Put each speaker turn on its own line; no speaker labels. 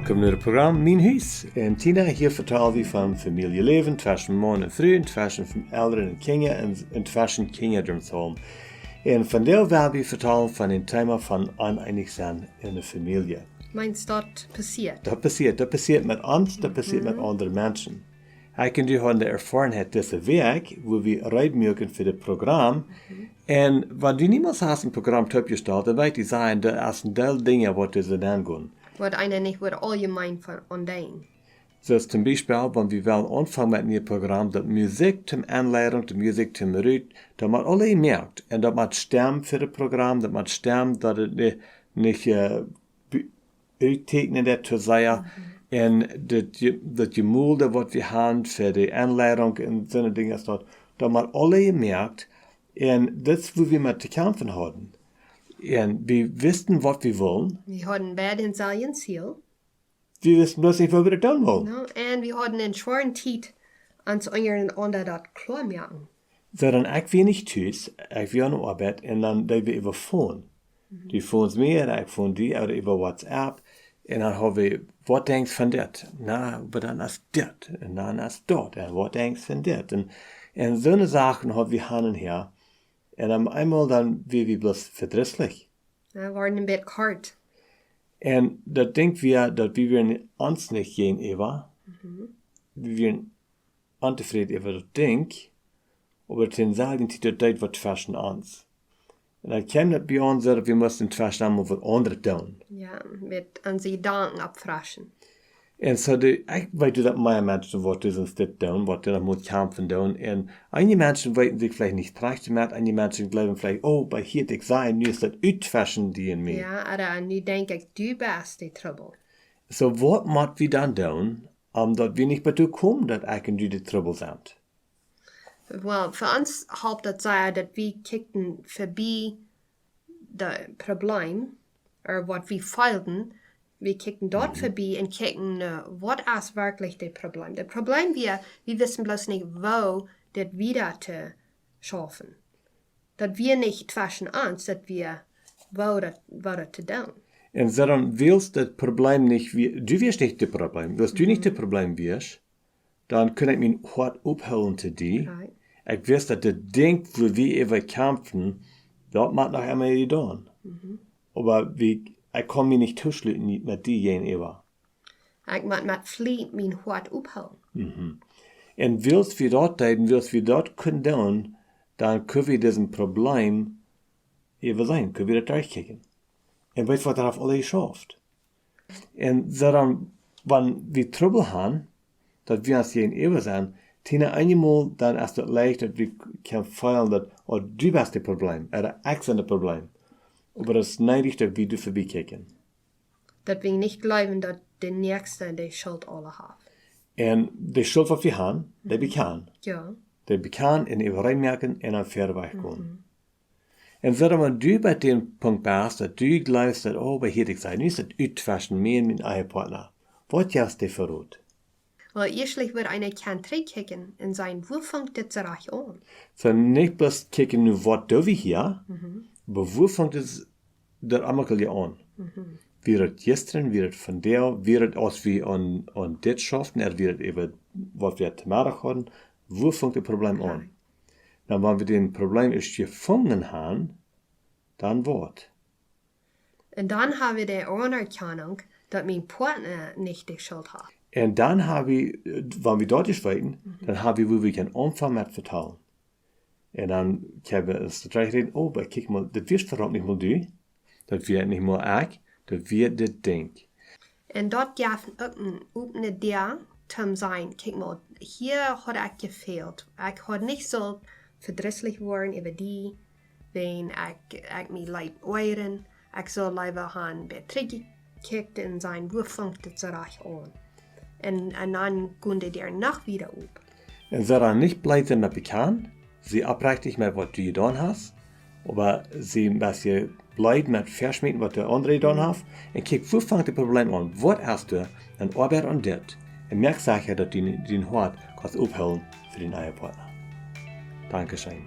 Welkom naar het programma Mijn Huis. En Tina, hier vertellen we van familieleven, tussen man en vrouw, tussen ouderen en kinderen en tussen kinderdromsholm. En vandaag willen we vertellen van een thema van oneinig zijn in de familie.
Meinst dat passiert?
Dat passiert met ons, dat passiert met andere mensen. Ik en du hebben de ervaring deze week, waar we uitmerken voor het programma. En wat du niemals hast een programma opgesteld, dan weet je zijn, dat is een deel dingen wat ze dan gaan.
Wat einer nicht wordt allgemein van ontdaan.
Zoals zum Beispiel, wenn wir wollen anfangen mit einem Programm, das Musik zum Anleitung, die Musik zum Rüt, dat man alle merkt. En dat man stemmen für das Programm, dat man stemmen, dat het nicht uittekenen dat te zeggen. En dat je moelde wat we hebben voor de aanleiding en zo'n dingen, dat man alle merkt. En dat is waar we met te kämpfen hadden. En we wisten wat we willen.
We hadden beide hetzelfde ziel.
We wisten bloß nicht, wat we doen willen.
No? En we hadden een schwere tijd ans ander dat klaarmaken.
So, dann ich will nicht thuis, ich will an der Arbeit, und dann da wir über Phone. Die phones mir, ich phone die, oder über WhatsApp, und dann haben wir, was denkst du von das? Na, aber dann ist das, und dann ist dort, und was denkst du von das? Und so eine Sachen haben wir hin und her, und dann einmal dann, wir bloß verdrießlich.
We waren een beetje kort.
Und da denken wir, dass wir uns nicht gegenüber, wir werden unzufrieden über das Ding, aber den sagen die das wat zwischen uns. Und dann kam das bei uns, dass wir mussten zwischen uns was anderes tun.
Ja, met onze gedanken abfraschen.
Und so, ich weiß, dass mehr Menschen, was das uns das tun, was das muss kämpfen tun. Und einige Menschen weiten sich vielleicht nicht recht damit, einige Menschen glauben vielleicht, oh, bei hier ich sein, nu ist das uitwaschen die in mir.
Ja, aber nu denk ik, du bist die trouble.
So, was müssen wir dann tun, dass wir nicht dazu kommen, dass ich und du die Trouble sind?
Wel, voor ons helpt dat zeggen dat we kijken voorbij de probleem, of wat we feilden. We kijken dort voorbij en kijken, wat is werkelijk het probleem. Het probleem we wissen bloß nicht, wo dat wieder te schaffen. Dat we niet zwischen ons, dat we wo dat te doen.
Und so dann willst das Problem nicht, du wirst nicht das Problem. Wenn du nicht das Problem wirst, dann kann ich mein Hart abholen zu dir.
Right.
Ich weiß, dass das Ding, wo wir über kämpfen, das macht noch einmal getan. Aber ich kann mich nicht zuschließen mit dir gegenüber.
Ik moet met vliet mijn hart ophouden.
Und willst wir dort tun, willst wir dort können tun, dann können wir diesem Problem über sein, können wir das durchkicken. Und weißt du, was darauf alle geschafft? Und so dann, wenn wir Trouble haben, dass wir uns gegenüber sind, Tina, einmal dann ist es leicht, dass wir können fühlen, dass, oh, du bist das Problem, oder ich bin das Problem. Aber das ist nicht, dass wir dürfen kicken.
Dat we niet geloven dat de nächste die schuld alle hat.
Und die Schuld, was wir haben, die bekannt.
Ja.
Die bekannt in ihre Reinmerken und dann fair wegkommen. Und so, wenn du bei dem Punkt bist, dass du glaubst, dass, oh, bei hier ich sein, ist das uitwaschen, mir und mein Ehepartner. Was hast du verrot?
Wel, eerstlich wird einer kann kicken und sein, wo fängt das recht an?
So, nicht bloß kicken, nur was do wir hier, aber wo fängt es der Amakel an? Wie het gestern, wie het vandaag, wie het als we aan dit schaffen, wie het even wat we te maken hadden, wo fängt das Problem an? Na, wenn wir den Problem erst gefunden haben, dann was?
Und dann haben wir die Anerkennung, dass mein Partner nicht die Schuld hat.
Und dann haben wir, wenn wir dort schweigen, dann haben wir wirklich einen Anfang mit vertrauen. Und dann können wir uns gleich reden, oh, aber guck mal, das wirst verdammt nicht mal du, das wird nicht mal ich, das wird das Ding.
Und dort darf auch eine der zum sein, guck mal, hier hat ich gefehlt. Ich hat nicht so verdrießlich worden über die, wenn ich mich leid euren, ich soll lieber haben, gekickt und sein, wo fängt das recht an? Und dann kunde der noch wieder up.
Und so dann nicht bleibt sie mit bekannt, sie abrechtigt mit, was du getan hast, aber sie bleibt mit verschmieden, was der andere getan hat, und guckt, wo fängt das Problem an? Was hast du an Arbeit an das? Und merk sicher, dass du dein Hart kannst aufholen für den Ehepartner. Dankeschön.